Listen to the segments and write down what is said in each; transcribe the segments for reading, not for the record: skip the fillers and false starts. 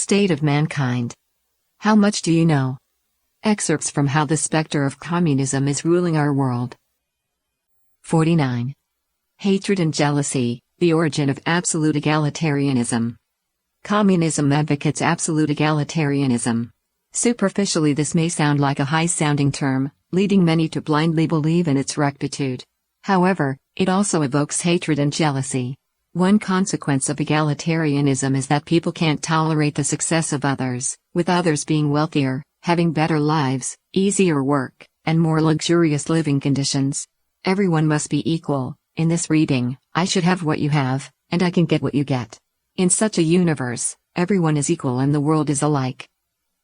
state of mankind. How much do you know? Excerpts from How the Spectre of Communism is Ruling Our World. 49. Hatred and Jealousy, the Origin of Absolute Egalitarianism. Communism advocates absolute egalitarianism. Superficially, this may sound like a high-sounding term, leading many to blindly believe in its rectitude. However, it also evokes hatred and jealousy. One consequence of egalitarianism is that people can't tolerate the success of others, with others being wealthier, having better lives, easier work, and more luxurious living conditions. Everyone must be equal. In this reading, I should have what you have, and I can get what you get. In such a universe, everyone is equal and the world is alike.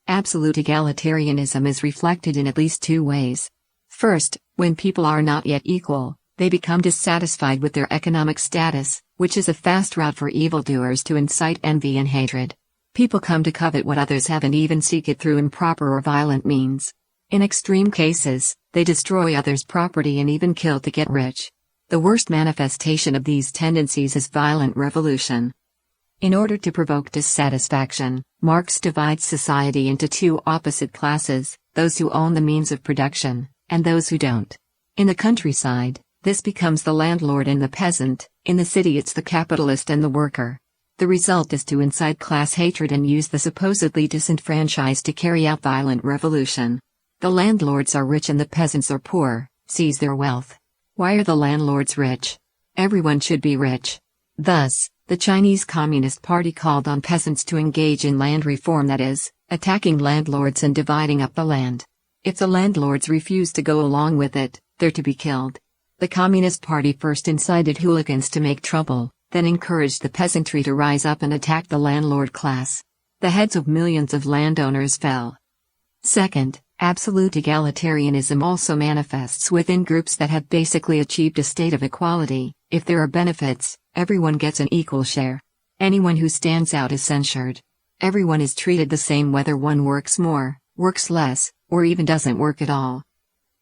Absolute egalitarianism is reflected in at least two ways. First, when people are not yet equal, they become dissatisfied with their economic status, which is a fast route for evildoers to incite envy and hatred. People come to covet what others have and even seek it through improper or violent means. In extreme cases, they destroy others' property and even kill to get rich. The worst manifestation of these tendencies is violent revolution. In order to provoke dissatisfaction, Marx divides society into two opposite classes, those who own the means of production, and those who don't. In the countryside, this becomes the landlord and the peasant. In the city, it's the capitalist and the worker. The result is to incite class hatred and use the supposedly disenfranchised to carry out violent revolution. The landlords are rich and the peasants are poor, seize their wealth. Why are the landlords rich? Everyone should be rich. Thus, the Chinese Communist Party called on peasants to engage in land reform, that is, attacking landlords and dividing up the land. If the landlords refuse to go along with it, they're to be killed. The Communist Party first incited hooligans to make trouble, then encouraged the peasantry to rise up and attack the landlord class. The heads of millions of landowners fell. Second, absolute egalitarianism also manifests within groups that have basically achieved a state of equality. If there are benefits, everyone gets an equal share. Anyone who stands out is censured. Everyone is treated the same whether one works more, works less, or even doesn't work at all.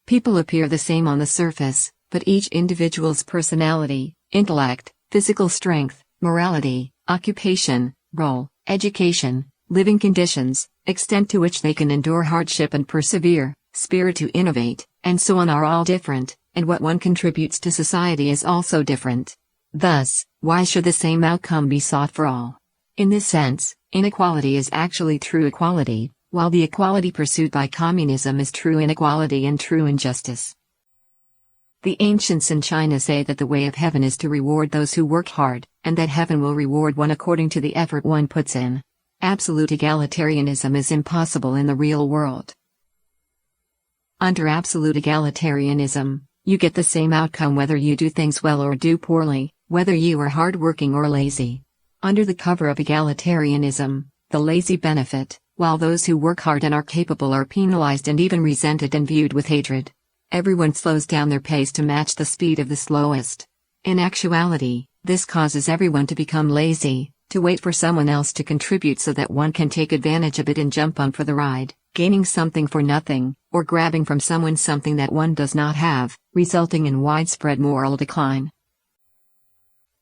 People appear the same on the surface, but each individual's personality, intellect, physical strength, morality, occupation, role, education, living conditions, extent to which they can endure hardship and persevere, spirit to innovate, and so on are all different, and what one contributes to society is also different. Thus, why should the same outcome be sought for all? In this sense, inequality is actually true equality, while the equality pursued by communism is true inequality and true injustice. The ancients in China say that the way of heaven is to reward those who work hard, and that heaven will reward one according to the effort one puts in. Absolute egalitarianism is impossible in the real world. Under absolute egalitarianism, you get the same outcome whether you do things well or do poorly, whether you are hardworking or lazy. Under the cover of egalitarianism, the lazy benefit, while those who work hard and are capable are penalized and even resented and viewed with hatred. Everyone slows down their pace to match the speed of the slowest. In actuality, this causes everyone to become lazy, to wait for someone else to contribute so that one can take advantage of it and jump on for the ride, gaining something for nothing, or grabbing from someone something that one does not have, resulting in widespread moral decline.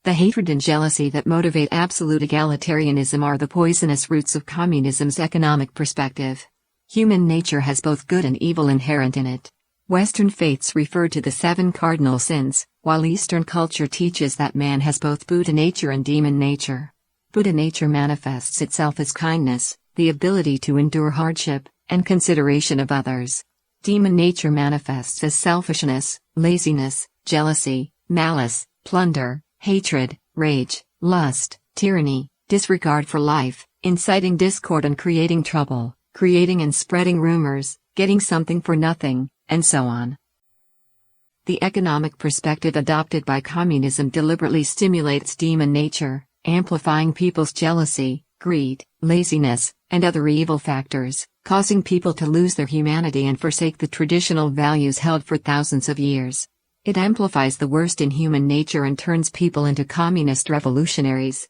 The hatred and jealousy that motivate absolute egalitarianism are the poisonous roots of communism's economic perspective. Human nature has both good and evil inherent in it. Western faiths refer to the 7 cardinal sins, while Eastern culture teaches that man has both Buddha nature and demon nature. Buddha nature manifests itself as kindness, the ability to endure hardship, and consideration of others. Demon nature manifests as selfishness, laziness, jealousy, malice, plunder, hatred, rage, lust, tyranny, disregard for life, inciting discord and creating trouble, creating and spreading rumors, getting something for nothing, and so on. The economic perspective adopted by communism deliberately stimulates demon nature, amplifying people's jealousy, greed, laziness, and other evil factors, causing people to lose their humanity and forsake the traditional values held for thousands of years. It amplifies the worst in human nature and turns people into communist revolutionaries.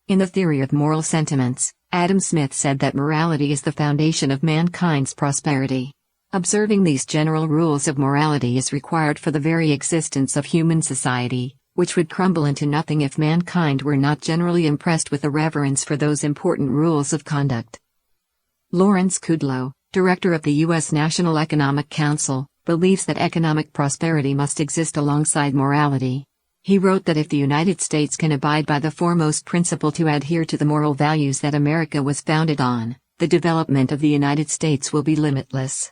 In the theory of moral sentiments, Adam Smith said that morality is the foundation of mankind's prosperity. Observing these general rules of morality is required for the very existence of human society. which would crumble into nothing if mankind were not generally impressed with a reverence for those important rules of conduct. Lawrence Kudlow, director of the U.S. National Economic Council, believes that economic prosperity must exist alongside morality. He wrote that if the United States can abide by the foremost principle to adhere to the moral values that America was founded on, the development of the United States will be limitless.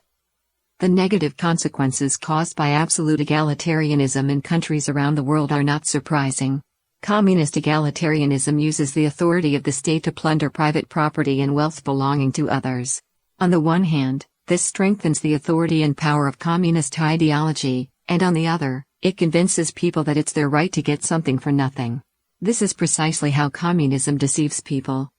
The negative consequences caused by absolute egalitarianism in countries around the world are not surprising. Communist egalitarianism uses the authority of the state to plunder private property and wealth belonging to others. On the one hand, this strengthens the authority and power of communist ideology, and on the other, it convinces people that it's their right to get something for nothing. This is precisely how communism deceives people,